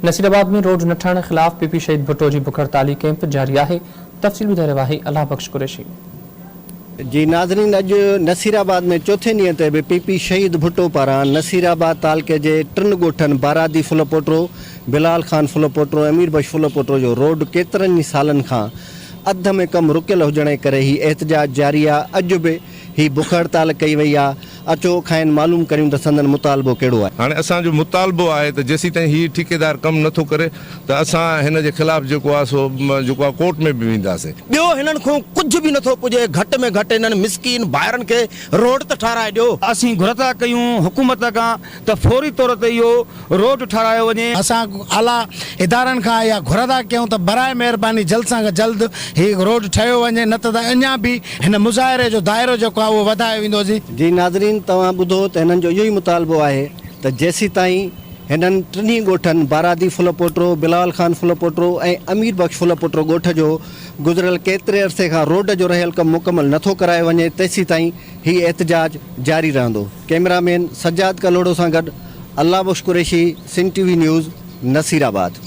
नसीराबाद में रोड न ठहण खिलाफ पीपी शहीद भुट्टो जी बुख हड़ताली कैंप जारी है। तफ़सील ॿुधाए रहियो आहे अलाह बख्श कुरैशी। जी नाज़रीन, अज नसीराबाद में चौथे ॾींहं ते बि पीपी शहीद भुट्टो पारां नसीराबाद तालके जे 3 ॻोठनि बारादी फुलपोटरो, बिलाल खान फुलपोटरो, अमीर बख्श फुलपोटरो जो रोड केतिरनि ई सालनि खां अध में कम रुकियल हुजण जे करे ही एहतजाज जारी आहे। अॼु बि ही बुख हड़ताल कई वई आहे। अचो खाइन मालूम करियूं त संदन मुतालबो कहिड़ो आहे। हाणे असांजो मुतालबो आहे त जेसीं ताईं ही ठेकेदार कम नथो करे त असां हिन जे ख़िलाफ़ जेको आहे सो जेको आहे कोर्ट में बि वेंदासीं। ॿियो हिननि खां कुझु बि नथो पुॼे। घटि में घटि हिननि मिसकीन भाइरनि खे रोड त ठाराए ॾियो। असीं घुर था कयूं हुकूमत खां त फौरी तौर ते इहो रोड ठारायो वञे। असां आला इदारनि खां या घुर था कयूं त बराए महिरबानी जल्द सां जल्द ही रोड ठाहियो वञे, न त अञा बि हिन मुज़ाहिरे जो दाइरो जेको आहे उहो वधायो वेंदो। जी नाज़रीन, तव्हां ॿुधो त हिननि जो इहो ई मुतालबो आहे त जेसीं ताईं हिननि 3 ॻोठनि बारादी फुलपोटरो, बिलाल खान फुलपोटरो ऐं अमीर बख्श फुलपोटरो ॻोठ जो गुज़िरियल केतिरे अरसे खां रोड जो रहियल कमु मुकमल नथो करायो वञे, तेसीं ताईं ही एहतजाज जारी रहंदो। कैमरामैन सज्जाद कलोड़ो सां गॾु अलाह बख्श कुरैशी, सिंध टीवी न्यूज़, नसीराबाद।